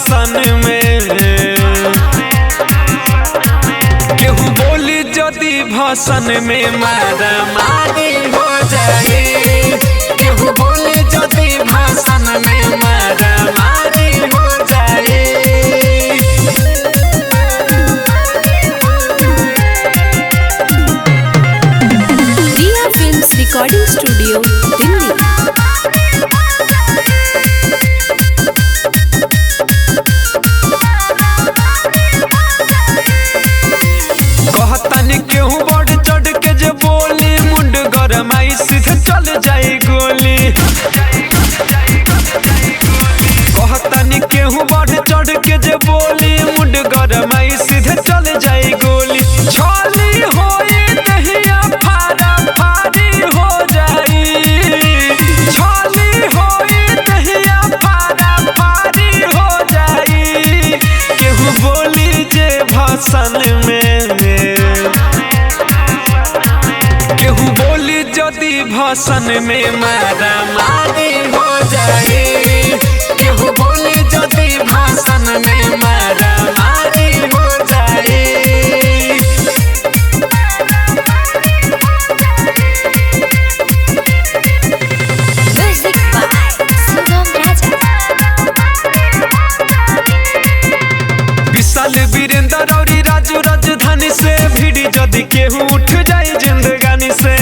भाषण में, केहू बोली जदि भाषण में मारा मारी हो जाए, केहू बोली जदि भाषण में मारा मारी हो जाए। रिया फिल्म्स रिकॉर्डिंग स्टूडियो दिल्ली। कहतानी केहू बढ़ चढ़ के जे बोली, मुंड गरमाई सीधे चल जाई गोली। कहतानी केहू बढ़ चढ़ के जे बोली, मुंड गरमाई सीधे चल जाई गोली। छाली होई दहिया फारा फारी हो जाई, छाली होई दहिया फारा फारी हो जाई। केहू बोली जे भाषण में, केहू बोली जदि भाषण में मारा मारी हो जाए, केहू बोली जदि भाषण में मारा मारी हो जाए। म्यूजिक बाय सुगम राजा। विशाल वीरेंद्र और राजू राजधानी से भिड़ी जदि केहू उठ जाए जिंदगानी से।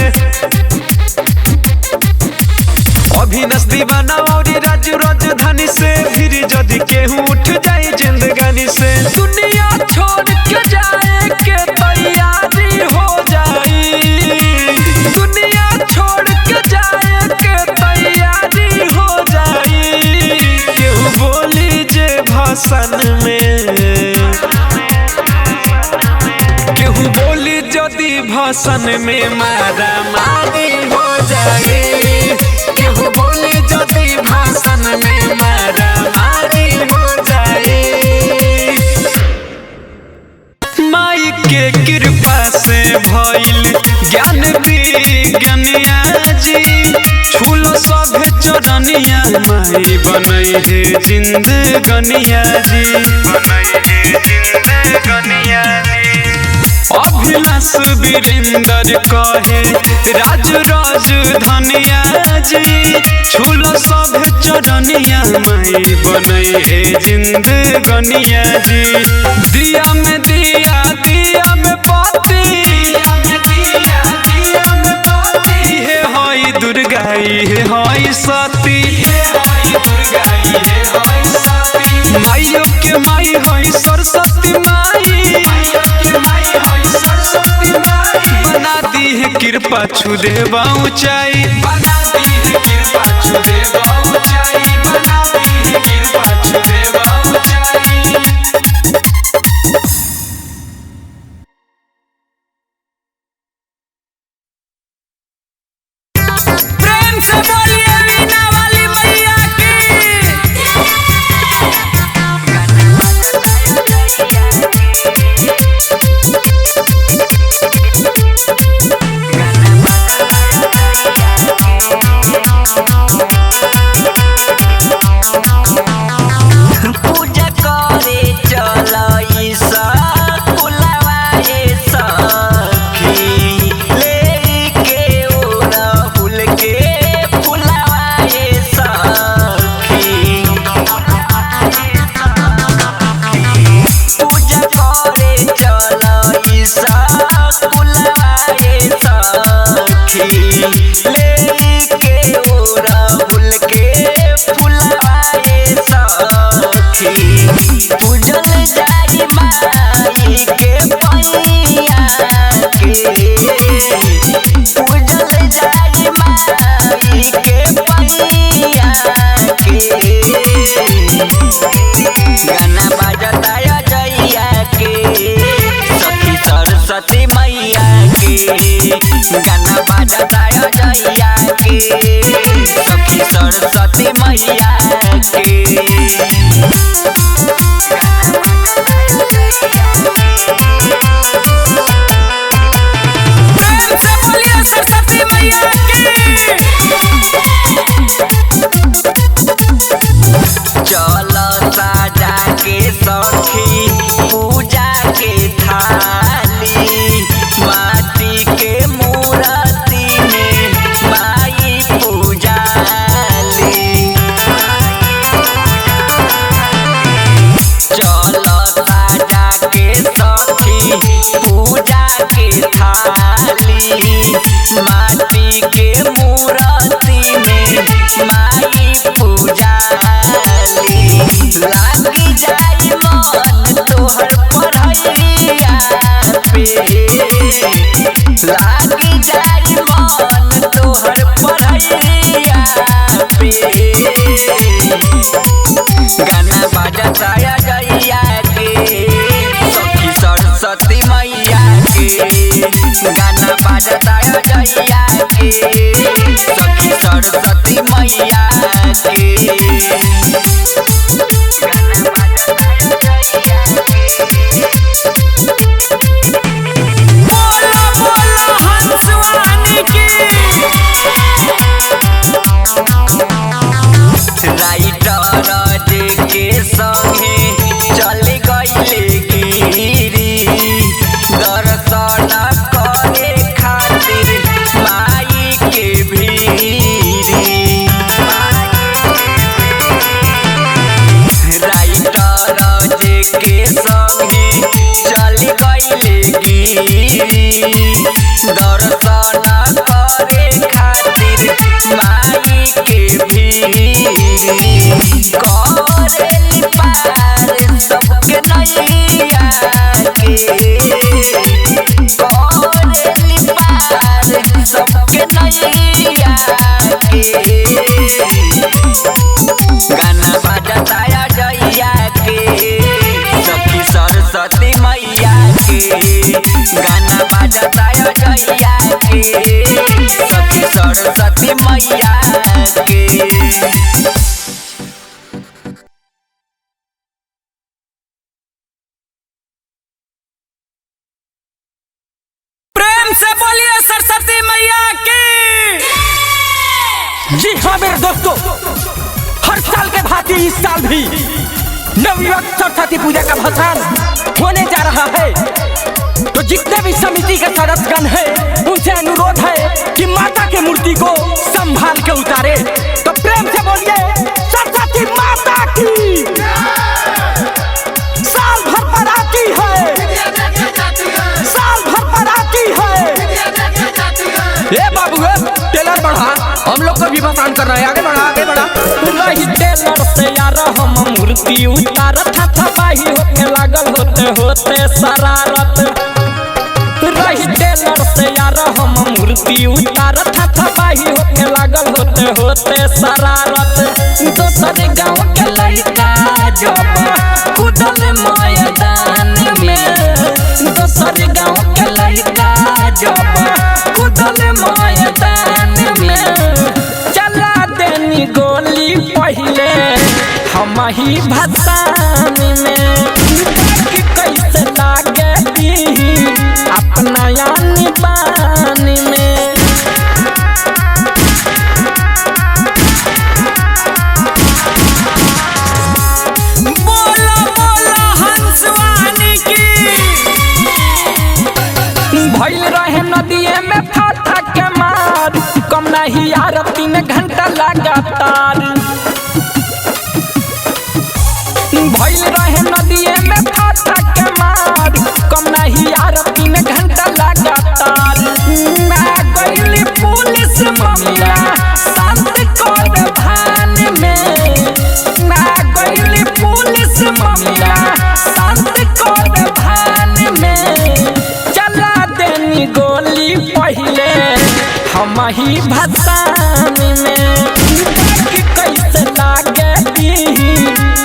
अभिनस दीवाना और राजू राजधानी से भिड़ी जदि केहू उठ जाए जिंदगानी से। दुनिया छोड़ के जाए के तैयारी हो जाई, दुनिया छोड़ के जाए के तैयारी हो जाई। केहू बोली जे भाषण में, केहू बोली जदि भाषण में मारा मारी हो जाए, केहू बोली जदि भाषण में मारा मारी हो जाए। माई के कृपा से भइल ज्ञान विज्ञानिया जी, छूलो सभे चरनिया माई बनई है जिंदगनिया जी, बनई है जिंदगनिया जी। अभिलाष वीरेंद्र कहे राज राजधानिया जी, छूलो सभे चरनिया माई बनई है जिंदगनिया जी। दिया में दिया दिया में बाती, दिया में बाती हे हाय दुर्गा हे हाय सती, हे हाय दुर्गा हे हाय सती। माइयो के माई हाय सरस्वती माई, माइयो के माई हाय सरस्वती माई। बना दी है कृपा छू देवा ऊंचाई, बना दी है कृपा छू देवा ऊंचाई, बना दी है कृपा छू देवा ऊंचाई। प्रेम से बोलिए वीणा वाली मैया की। पूजा करे चलई सा कुलवा ए सखी, लेके ओरा फूल के फुलवा ए सखी। पूजा करे चलई सा कुलवा ए सखी, लेके ओरा फूल के फुलवा ए सखी। पूजल जाई माई के पैया के, पूजल जाई माई के पैया के। गाना बजता जइया के सखी सरस्वती मैया के, गाना बजता जइया के सखी सरस्वती मैया के। चलो साजा सखी सरस्वती मैया के गाना बाजता जइया बोला बोला हंसवानी की राइटर के संगे चल गइले गिरी दर्शन करे खातिर माई के भीरी राइटर के संगे चल गइले गिरी दर्शन करे खातिर माई के भीरी करेली पार सबके नैया के करेली पार सबके नैया के गाना बाजता जइया के सखी सरस्वती मैया के गाना बाजता जइया के सखी सरस्वती मैया के से बोलिए सरस्वती मैया की। जी हाँ मेरे दोस्तों, हर साल के भांति इस साल भी नवयुवक सरस्वती पूजा का भसान होने जा रहा है। तो जितने भी समिति के सदस्यगण हैं उनसे अनुरोध है कि माता के मूर्ति को संभाल के उतारे। तो प्रेम से बोलिए सरस्वती माता की। साल भर पर आती है, साल भर पर आती है। ए बाबू टेलर बढ़ा, हम लोग को भी भसान कर रहे हैं। आगे बढ़ा, आगे बढ़ा। रही टेलर से यार हम मूर्ति उतारत था बाही होके लागल होते होते शरारत। रही टेलर से यार हम मूर्ति उतारत था बाही होके लागल होते होते शरारत। दोसर गाँव के लड़का जब कूदल मैदान में, दोसर गाँव के लड़का जब कूदल मैदान में, चला देनी गोली पहले हम ही भसान में। कि कैसे लागे अपना यानी बानी में। बोला बोला हंसवानी की। भइल रहे नदिए में फाथा के मार, कम नहीं यार 3 घंटा लगातार। भइल रहे नदिए में फाथा के मार, कम नहीं यार 3 घंटा लगातार। मैं गइली पुलिस मामला शांत कर भान में, मैं गइली पुलिस मामला शांत कर भान में। चला देनी गोली पहले हम ही भसान में। कि कैसे लागे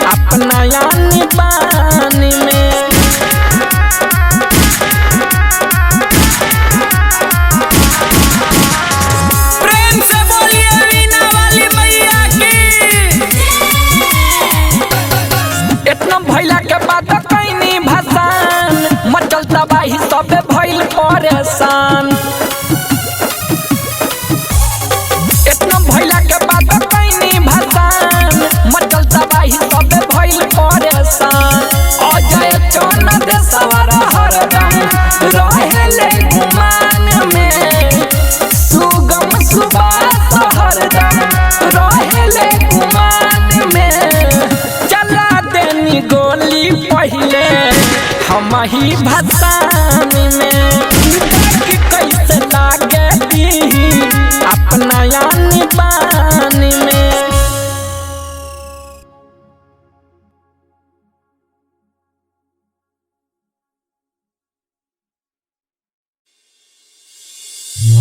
अपना यानी बानी में। प्रेम से बोलिए वीणा वाली मैया की। इतना भैला के बाद कैनी भसान, मचल तबाही सबे भइल परेशान। इतना भैला के बाद कैनी भसान, मचल तबाही सबे भइल परेशान। अजय चौनद सवार हरदम रहेले गुमान में, सुगम सुबास हरदम रहेले गुमान में। चला देनी गोली पहले हम ही भसान में। कि कैसे लागे अपना यानी बानी में।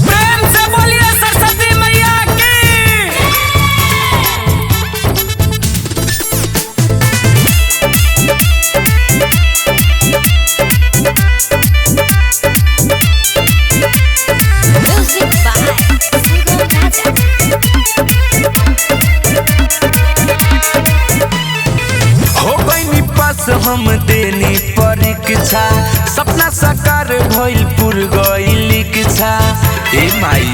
प्रेम से बोलिए सरस्वती मैया की। Music by Sugam Raja. ए माई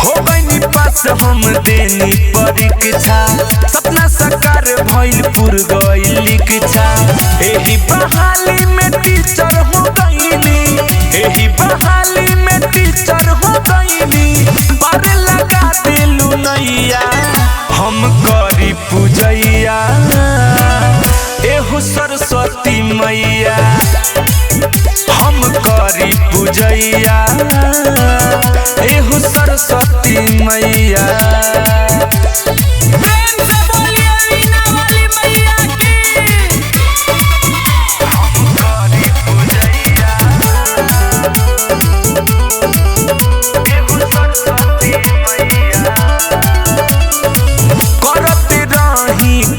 हो गईनी पास हम देनी परीक्षा सपना साकार भइल पुर गइल इच्छा एही बहाली में टीचर हो गईनी एही बहाली में टीचर हो गईनी पर लगा दिलू नैया हम करी पूजैया एहो सरस्वती मैया हम करी पूजैया एहो सरस्वती मैया प्रेम से बोलिए वीणा वाली मैया की हम करी पूजैया एहो सरस्वती मैया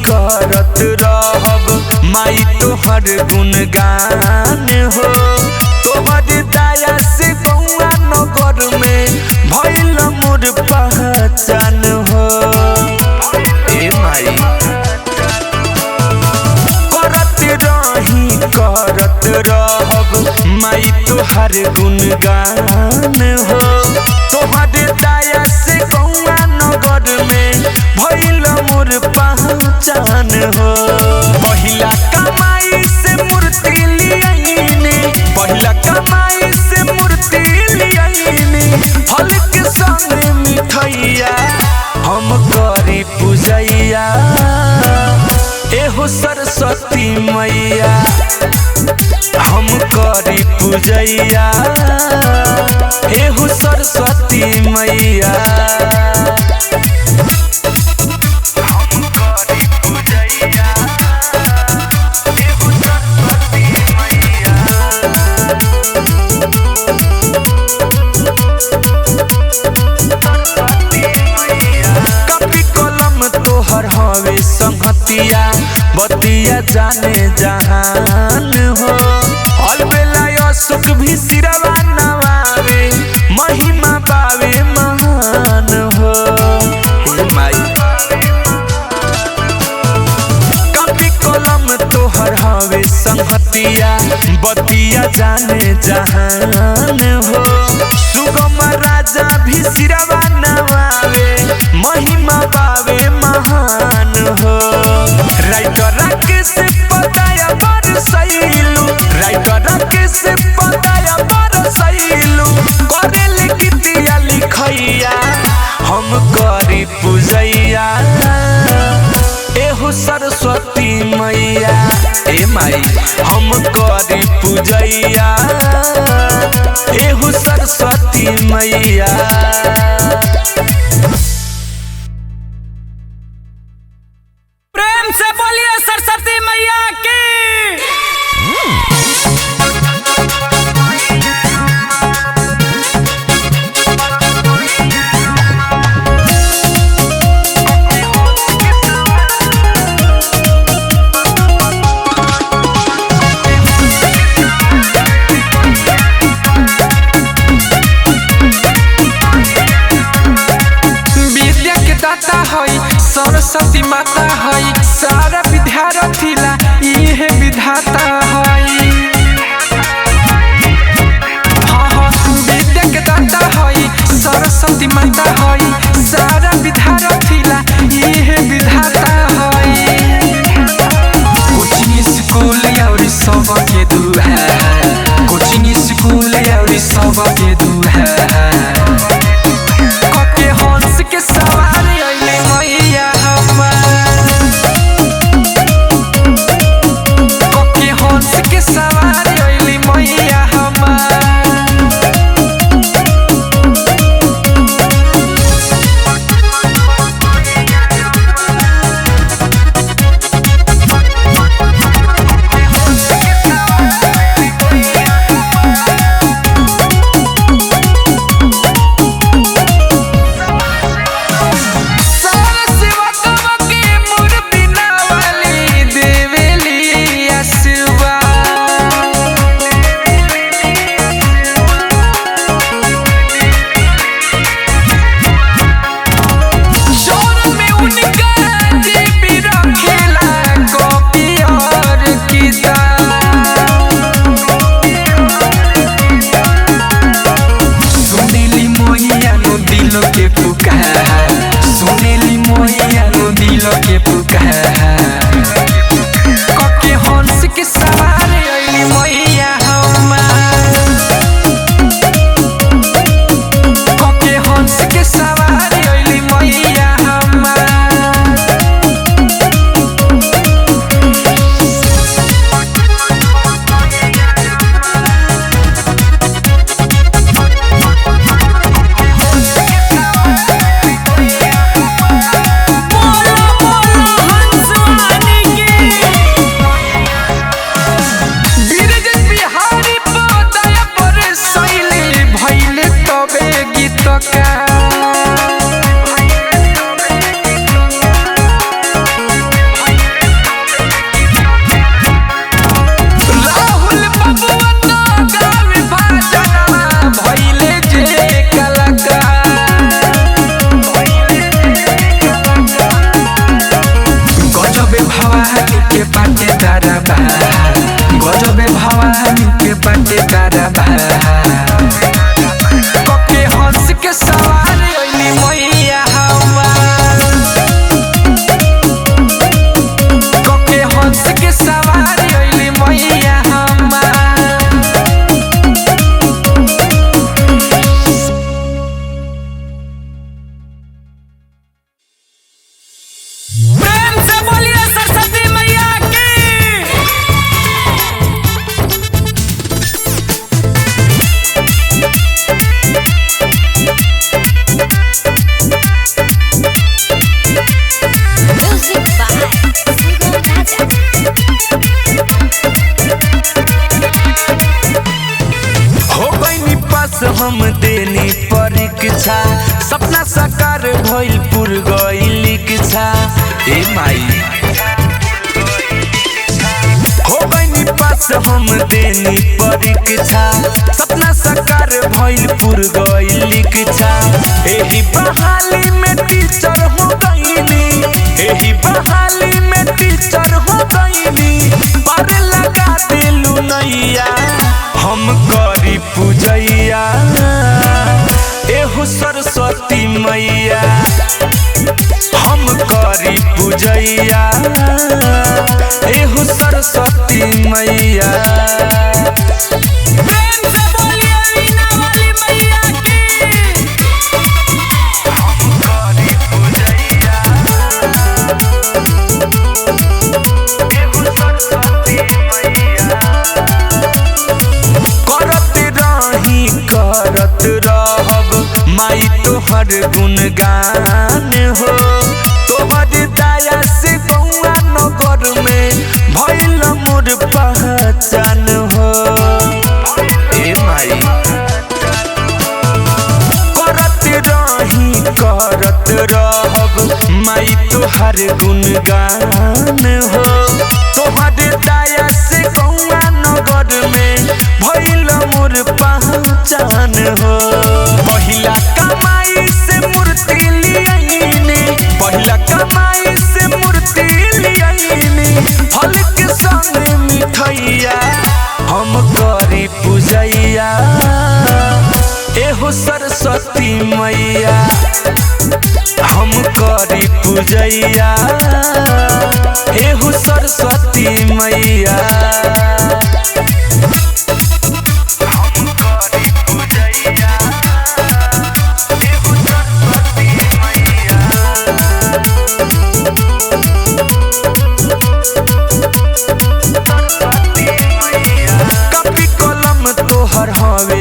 करत रहब माई तोहर गुणगान हो तोहर दया से बउआ नगर में भइल मोर पहचान हो ए माई करत रहब माई तोहर गुणगान हो तोहर दया से बउआ नगर में भइल मोर पहचान हो पहिला कमाई से मूर्ति लियाइनी पहिला कमाई से मूर्ति लियाइनी फल के संग मिठैया हम करी पूजैया एहो सरस्वती मैया हम करी पूजैया एहो सरस्वती मैया संगतिया बतिया जाने जहान हो अलबेला सुख भी सिरवा नवावे महिमा पावे महान हो हे माई कपी कलम तोहर हवे संगतिया बतिया जाने जहान हो सुगम राजा भी सिरवा नवावे महिमा पावे महान हो राइटर के से पताया बरसैलू राइटर के से पताया बरसैलू करेले गीतिया लिखैया हम करी पूजैया एहो सरस्वती मैया ए माई हम करी पूजैया एहो सरस्वती मैया से बोलिए सरस्वती मैया की विद्या के दाता हई सरस्वती माता हई सारा विद्यार्थी ला इहे विधाता हई विद्या के दाता हई सरस्वती माता हई सारा विद्यार्थी ला इहे विधाता हई कोचिंग स्कूल और सब के दुआ कोचिंग स्कूल और सब के दुआ कके हंस के सवारी अइले मैया कके हंस के सवारी अइले मैया दिल के पुकार, सुनेली मैया नु दिल के पुकार। कके हंस के सवार अइली मैया हमार, कके हंस के सवार अइली मैया हमार। गजबे भवानी के बाटे दरबार, कके हंस के सवार अइली मैया हमार, कके हंस के सवार अइली मैया हमार। प्रेम से बोलिए सरस्वती मैया की। Music by Sugam Raja. हो गईनी पास हम देनी परीक्षा, सपना साकार भइल पुर गइल इच्छा। ए माई हो गईनी पास हम देनी परीक्षा, सपना साकार भइल पुर गइल इच्छा। एही बहाली में टीचर हो गईनी, एही बहाली में टीचर हो गईनी। पार लगा देलू नैया हम करी पूजैया, एहु सरस्वती मैया हम करी पूजैया, एहु सरस्वती मैया। प्रेम से बोलिए वीणा वाली मैया की। हम करी पूजैया, एहु सरस्वती मैया। करत रहब माई तोहर गुणगान हो, तोहर दया से बउआ नगर में भइल मोर पहचान हो। ए माई करत रहब माई तोहर गुणगान हो, तोहर दया से बउआ नगर में भइल मोर पहचान हो। पहिला कमाई से मूर्ति लियाइनी, पहिला कमाई से मूर्ति लियाइनी। फल के संग मिठैया हम करी पूजैया, एहो सरस्वती मैया हम करी पूजैया, एहो सरस्वती मैया।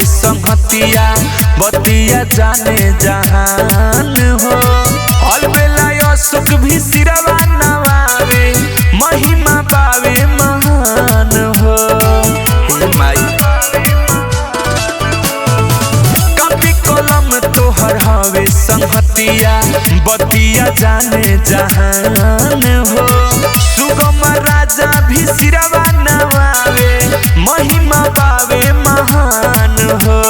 संगतिया बतिया जाने जहान हो, अलबेला सुख भी सिरवा नवावे, महिमा पावे महान हो। कॉपी कलम तोहर हवे संगतिया बतिया जाने जहान हो, सुगम राजा भी सिरवा नवावे, महिमा पावे महान हो।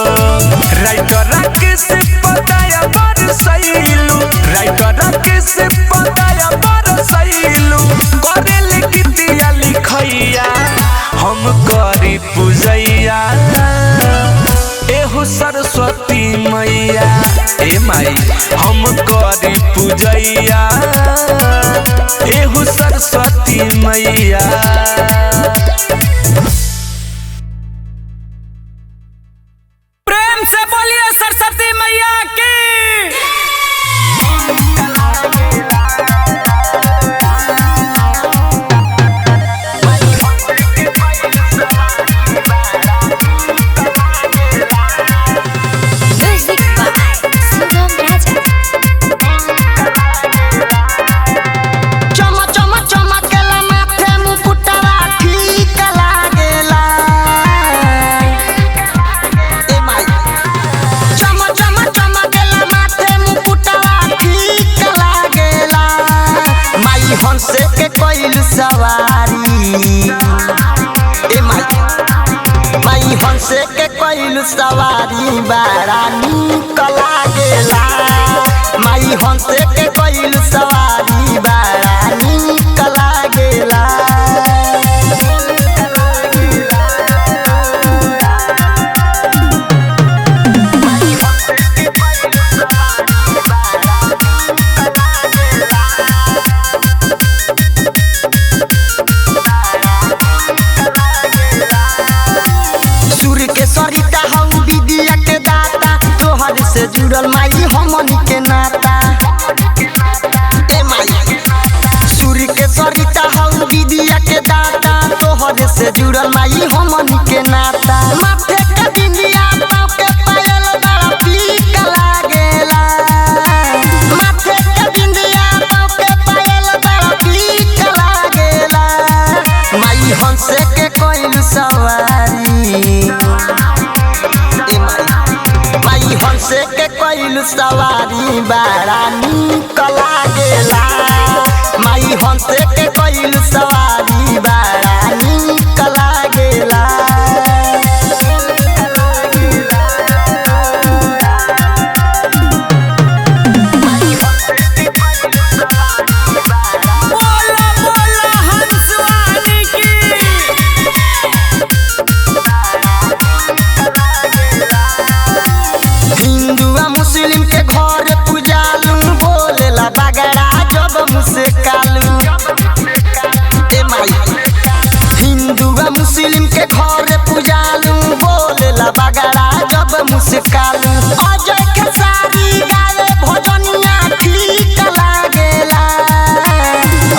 राइटर के से पताया बर सैलू, राइटर के से पताया बर सैलू। करेले गीतिया लिखैया हम करी पूजैया, एहु सरस्वती मैया ए माई हम करी पूजैया एहू सरस्वती मैया। प्रेम से बोलिए सरस्वती मैया की। Music by Sugam Raja. चम चम चमकेला माथे मुकुटवा ठीक लागेला। ए माई चम चम चमकेला माथे मुकुटवा ठीक लागेला। माई हंसे के कोइल सवारी। ए माई हंसे के कोइल सवारी बड़ा नीक लागेला। माई हंसे के कोइल सवारी बड़ा नीक लागेला। सूर्य के सरिता हऊ विद्या के दाता, तोहर से जुड़ल माई हमनी के नाता। ए माई सूर्य के सरिता हऊ विद्या के दाता, तोहर से जुड़ल माई हमनी के नाता। माथे के बिंदिया पाँव के पायल बड़ा पीक लागेला। माथे के बिंदिया पाँव के पायल बड़ा पीक लागेला। माई हंसे के कोइल सवारी। ए माई हंसे के कोइल सवारी बड़ा नीक लागेला। माई हंसे के कोइल सवारी बड़ा नीक लागेला। बोला बोला हंसवानी की। हिंदू आ मुस्लिम के घर पूजालू, बोलेला बगड़ा जब मुस्कालू। ए माई हिंदू आ मुस्लिम के घर पूजालू, बोलेला बगड़ा जब मुस्कालू। अजय खेसारी गावे भजनिया ठीक लागेला।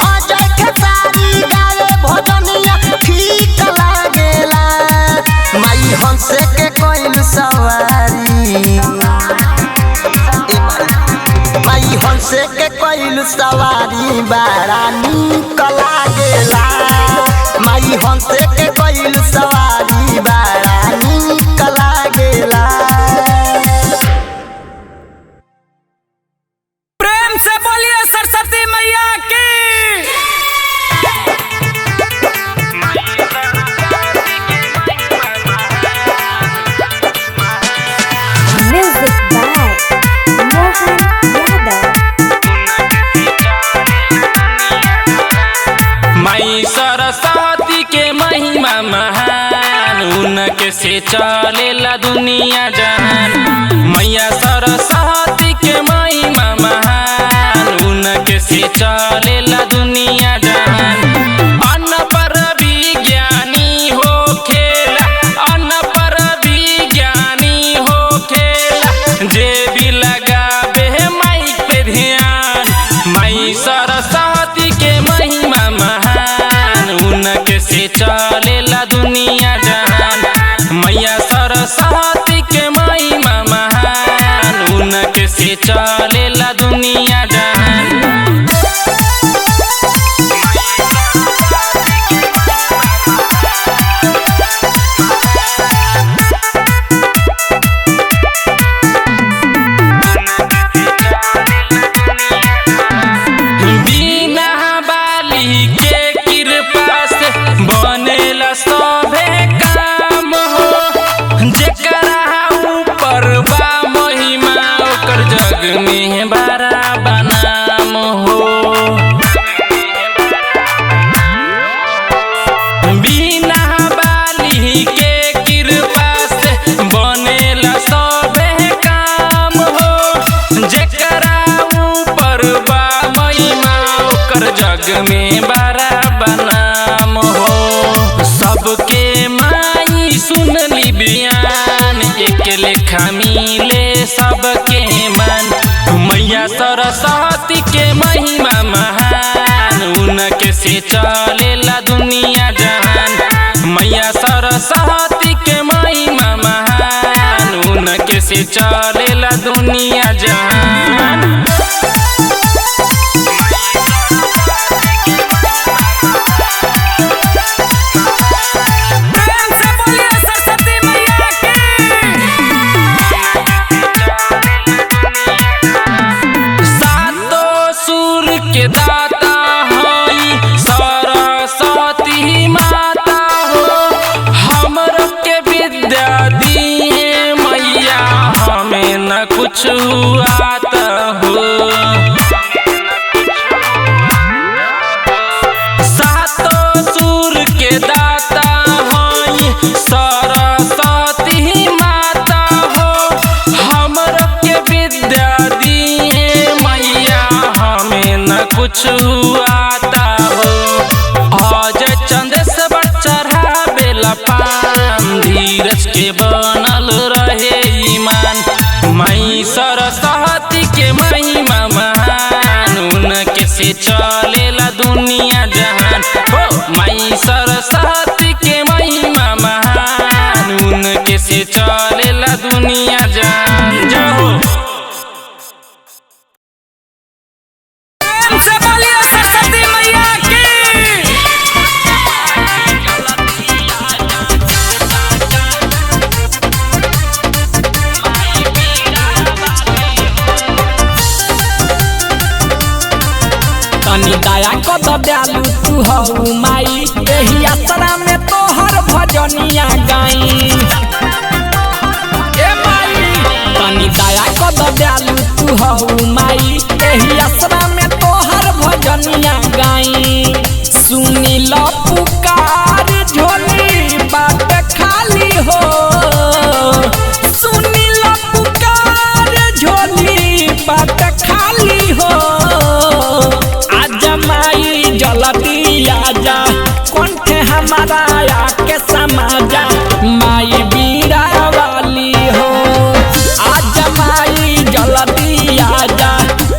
अजय खेसारी गावे भजनिया ठीक लागेला। माई हंसे के कोइल सवारी। ए माई हंसे के कोइल सवारी बड़ा नीक लागेला। माई हंसे के कोइल सवारी बड़ा नीक लागेला। प्रेम से बोलिए सरस्वती मैया की। Music by Mohan Yadav. माई सरस्वती के महिमा महान, उनके से चलेला दुनिया जहान। मैया सरस्वती के महिमा महान, उनके से चलेला दुनिया जहान। अन्न पर विज्ञानी हो खेला, अन्न पर विज्ञानी हो खेला, जे भी लगावे माई पे ध्यान। माई सरस्वती के महिमा महान, उनके से चलेला दुनिया जहान। मैया सरस्वती के महिमा महान, उनके से चलेला दुनिया जहान। बिना बाली के कृपा से बनेला सभे काम हो। जेकरा ऊपर बा महिमा, ओकर जग में बड़ा बनाम हो। बिना बाली के कृपा से बनेला सभे काम हो। से चलेला दुनिया जहान। मैया सरस्वती के महिमा महान, उनके से चलेला दुनिया जहान। के दाता होई सरस्वती माता हो, हमर के विद्या दिए मैया, हमें न कुछ आता हो। सातों सुर के दाता होई सरस्वती माता हो, हमर के विद्या दिए मैया, हमें न कुछ आता हो। आज चंदेश्वर चढ़ावेला पान, धीरज के बनल रहे ईमान। माई सरस्वती के महिमा महान, उनके से चलेला दुनिया जहान। हो माई सरस्वती के महिमा महान, उनके से चलेला दुनिया जहान। जाओ सरस्वती मैया की। तनी दया कर दयालु तू हऊ माई, एही आसरा में तोहर भजनिया गाई। ए माई तनी दया कर दयालु तू हऊ माई, एही आसरा में तोहर भजनिया गाई। सुनी लो पुकार झोली बाट खाली हो, सुनी लो पुकार झोली बाट खाली हो। आजा माई जल्दी आजा, कंठ हमारा आके समाजा, माई बीड़ा वाली हो। आजा माई जल्दी आजा,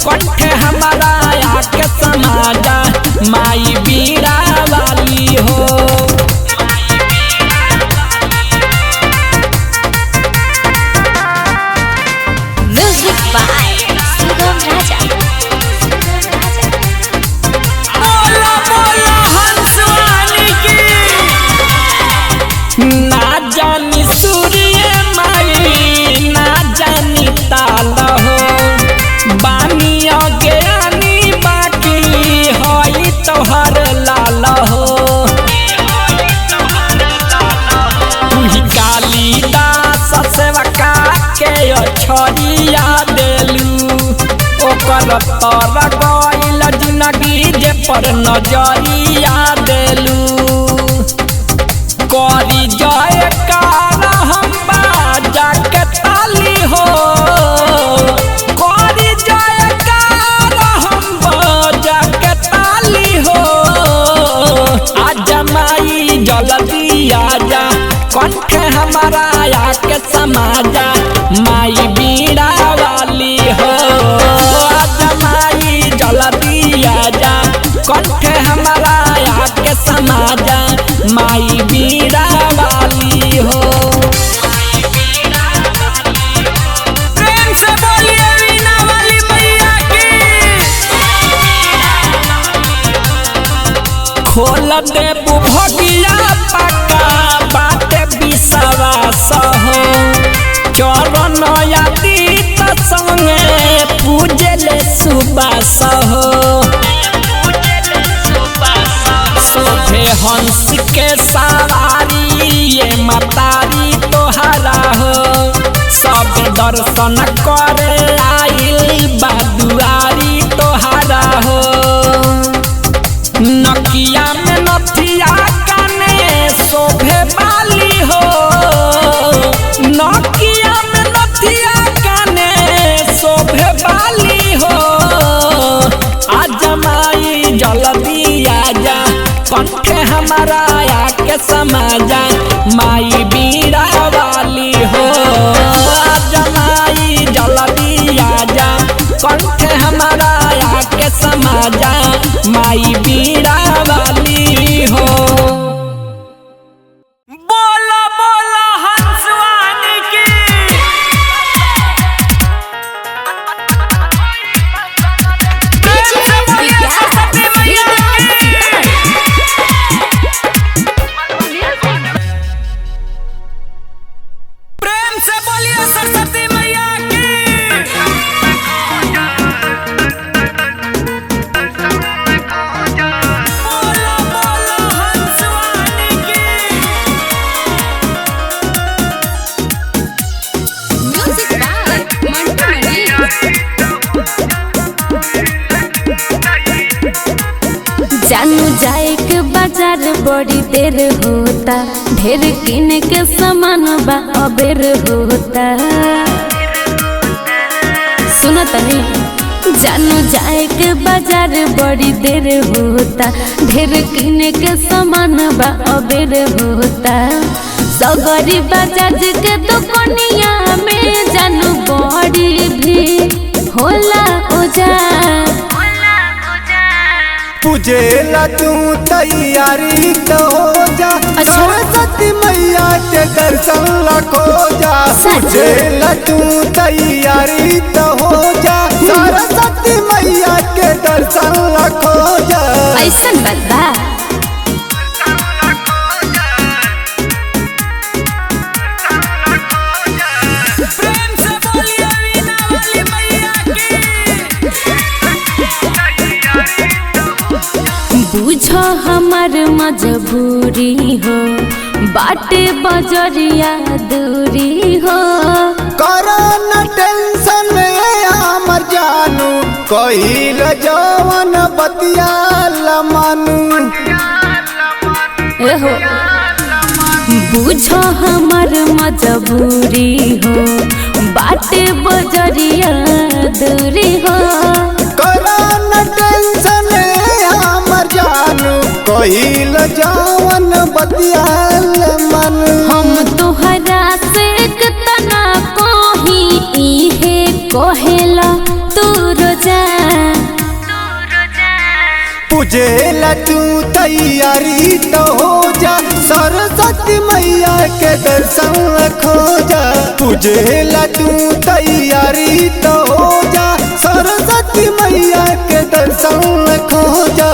कंठ हमारा आके समाजा, माई बीड़ा वाली हो। Music by Sugam Raja. बोला बोला हंसवानी की। ना जानी सूर्य माई, ना जानी ताल हो, बानी अज्ञानी बाकी होई तोहर लाल हो। तुही कालिदास सेवका के छोड़िया देलू, ओकर तर गइल जिंदगी जे पर नजरिया देलू। करी जयकार हम बाजा के ताली हो, करी जयकार हम बाजा के ताली हो। आजा माई जल्दी आजा, कंठ हमारा आके समाजा, माई बीड़ा वाली हो। आजा माई जल्दी आजा, कंठ हमारा आके समाजा, माई बीड़ा वाली हो। प्रेम से बोलिए वीणा वाली मैया की। खोल देबू भगिया पक्का बाटे विश्वास हो, चरण आदित संगे पूजले सुबास हो। सोभे हंस के सवारी ये मतारी तोहरा हो, सब दर्शन करे आइल बादुआरी तोहरा हो। नकिया में नथिया काने शोभे वाली हो, नकिया में नथिया काने शोभे वाली हो। आजा माई जल्दी आजा, कंठ हमारा आके समाजा, माई बीड़ा वाली हो। आजा माई जल्दी आजा, कंठ हमारा आके समाजा, माई बीड़ा वाली जानू जाए के बाजार बड़ी देर होता, ढेर किने के सामान बा अबेर होता। सुनो तनी, जानू जाए के बाजार बड़ी देर होता, ढेर किने के सामान बा अबेर होता। सगरी बाजार के दुकनिया में जानू बड़ी भी होला ओजा। पूजेला तू तैयारी तो हो जा, सरस्वती मैया के दर्शन लखो जा। पूजेला तू तैयारी तो हो जा, सरस्वती मैया के दर्शन लखो जा। ऐसन बात बा। बुझो हमार मजबूरी हो, बाटे बजरिया दूरी हो। करो न टेंशन हमर जानू, कहिल जवन बतिया लमानू। एहो बुझो हमार मजबूरी हो, बाटे बजरिया दूरी हो। करो न टेंशन हमर जानू, कहिल जवन बतिया लमानू। हम तोहरा से कितना कही इहे कहेला तू रोजा। पूजेला तू तैयारी तो हो जा, सरस्वती मैया के दर्शन खो जा। पूजेला तू तैयारी तो हो जा, सरस्वती मैया के दर्शन खो जा।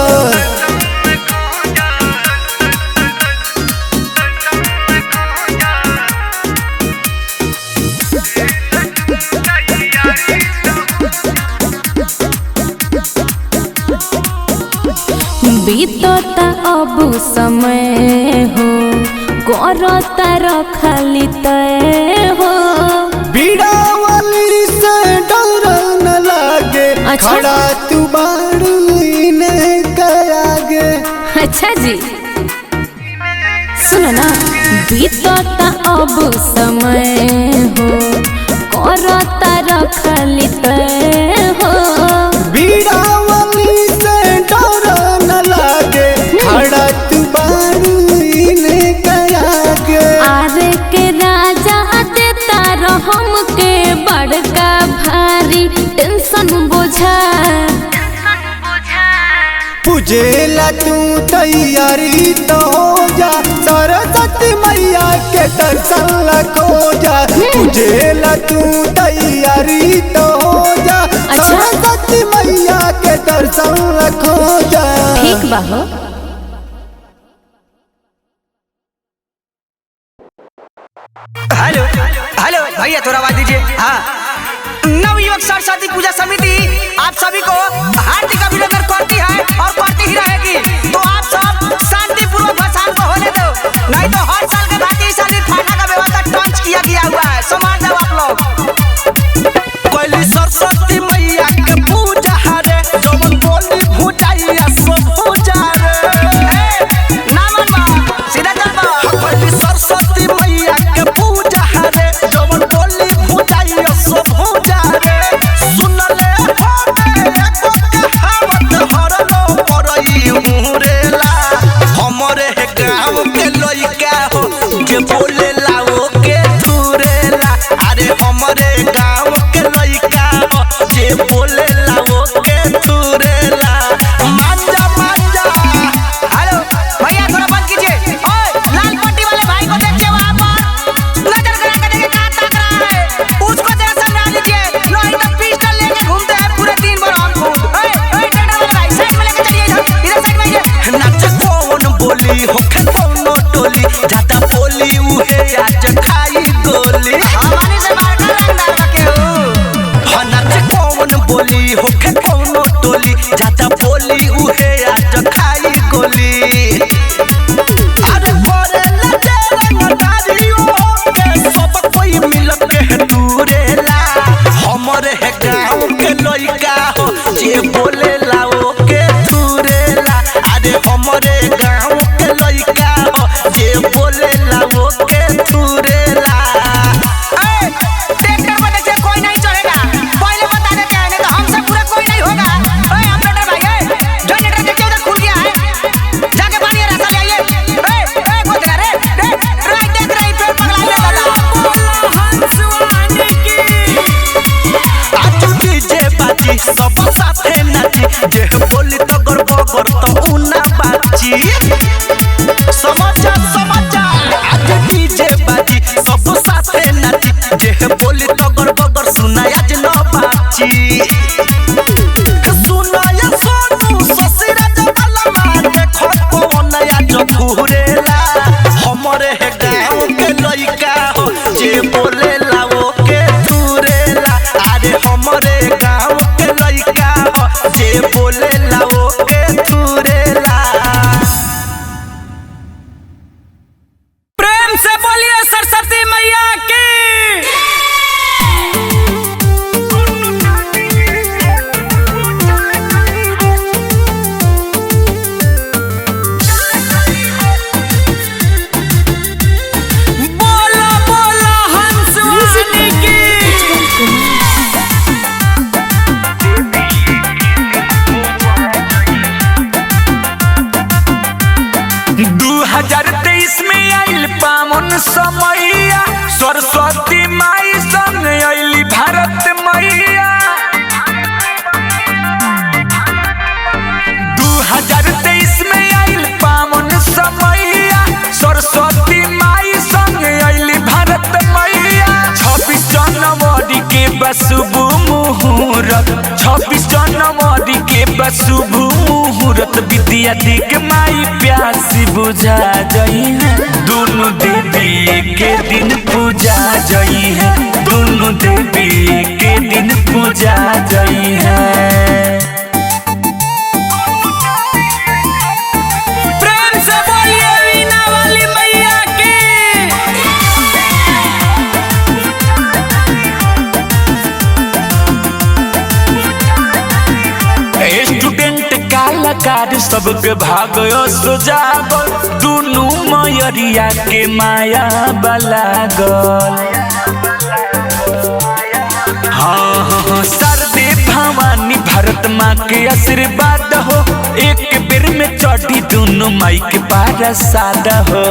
बीतता अब समय हो, करता रखली तय हो। बीड़ावली से डर न लागे, अच्छा। खड़ा तू बाड़ू इन्हें आगे। अच्छा जी सुनो ना, बीतता अब समय हो, करता रखली तय हो। बीड़ावली से डर न लागे, खड़ा तू बाड़ू इन्हें आगे। आरे के राजा देता रहम के बड़का भारी टेंशन बोझा। पूजेला तू तैयारी तो हो जा, सरस्वती मैया के दर्शन खो जा। पूजेला तू तैयारी तो हो जा, सरस्वती मैया के दर्शन खो जा। ठीक बा हो। हेलो हेलो भैया थोड़ा आवाज दीजिए। हाँ, नवयुवक सरस्वती पूजा समिति आप सभी को हार्दिक अभिनंदन करती है और करती ही रहेगी। तो आप सब शांतिपूर्वक भसान को होने दो, नहीं तो हर साल के भांति इस साल फाटा का व्यवस्था टॉन्च किया गया हुआ है। सम्मान दो आप लोग। पहली सरस्वती मैया के पूजा रे, जवन बोली भूजाइया सब पूजा रे। नामन बा सीधा चल बा। पहली सरस्वती मैया के पूजा रे, जवन बोली भूजाइया सब पूजा रे। सुन ले होने एको कहावत हरलो परई हुरेला। हमरे गाँव के लइका हो, जे बोले लाओ के थुरेला। अरे हमरे गाँव के लइका हो, जे बोले लाओ के थुरेला। मांजा मांजा। हेलो भैया थोड़ा बंद कीजिए। ओए लाल पट्टी वाले भाई को देखिए, वहाँ पर नजर करा के देखिए कहाँ ताक रहा है, उसको जरा समझा लीजिए। नहीं तो पिस्टल लेके घूमते हैं पूरे दिन भर हम खुद। ओए ओए ट्रैक्टर वाले भाई साइड में लेके चलिए, इधर साइड में आइए। नाच कौन बोली होखे कौनो टोली, ज्यादा बोली उहे आज खाई गोली। हमारे से बाहर का रंगदार बके हो। नाच कौन बोली होखे कौनो टोली, ज्यादा बोली उहे आज खाई गोली। अरे बोरेला रंगदारियों के सब कोई मिल के दूरेला। हमरे गाँव के लइका हो, जे बोले लाओ के दूरेला। अरे बाजी सब साथे नाची जे बोली तो गरबगर तो उना बाजी समाचार आज डीजे बाजी सब साथे नाची जे बोली तो गरबगर सुना आज न बाजी सुनाया सोनू ससुरा जवाला मार देखो कौन आज घुरेला हमरे गाँव के लइका हो जे बोलेला वो के दूरेला अरे हमरे गाँव के लइका हो जे बोलेला वो के दूरेला। प्रेम से बोलिए सरस्वती मैया की। बोला बोला हंस वाहिनी की। 2023 में आइल पावन समैया सरस्वती माई संग आइली भारत मैया। 2023 में आइल पावन समैया सरस्वती माई संग आइली भारत मैया। 26 जनवरी के शुभ मुहूर्त 26 जनवरी के शुभ मुहूर्त विद्या दिग माई प्यासी बुझा जई है दोनों देवी के दिन पूजा जई है दोनों देवी के दिन पूजा जई है। प्रेम से बोलिए वीणा वाली मैया की। स्टूडेंट कलाकार सबके भागयो सुजागल दोनों मयरिया के माया बलागल। हाँ सरदे भवानी भारत माँ के आशीर्वाद हो एक बेर में चढ़ी दोनों माई के पारसाद हो।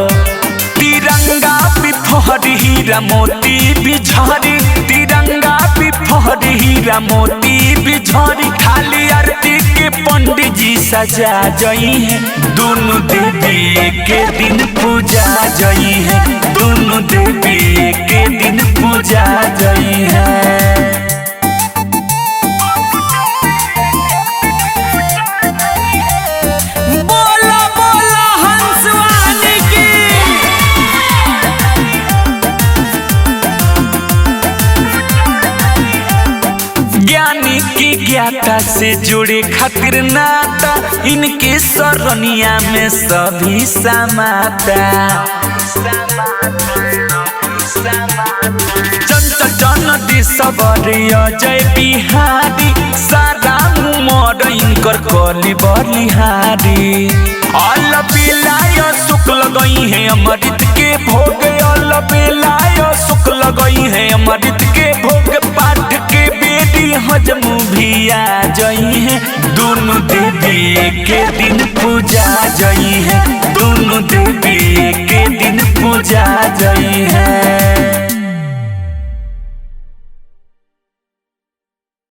तिरंगा भी फहरी हीरा मोती भी झरी तिरंगा भी फहरी हीरा मोती भी झरी खाली आरती के पंडित जी सजा जई है दोनों देवी के दिन पूजा जई है दोनों देवी के दिन पूजा जई है। बोला बोला हंस वाहिनी की। ज्ञानी की ज्ञाता से जुड़े खातिर नाता इनके सरनिया में सभी समाता। जन दिसवरिया जय बिहारी सारा उमर इनकर कली बलिहारी। अल बिलाय शुक्ल गई है अमृत के भोग अल बिलाय शुक्ल गई है अमृत के भोग पाठ के बेटी हजम भी आ जई है दोनों देवी के दिन पूजा जई है दोनों देवी के दिन पूजा जई है।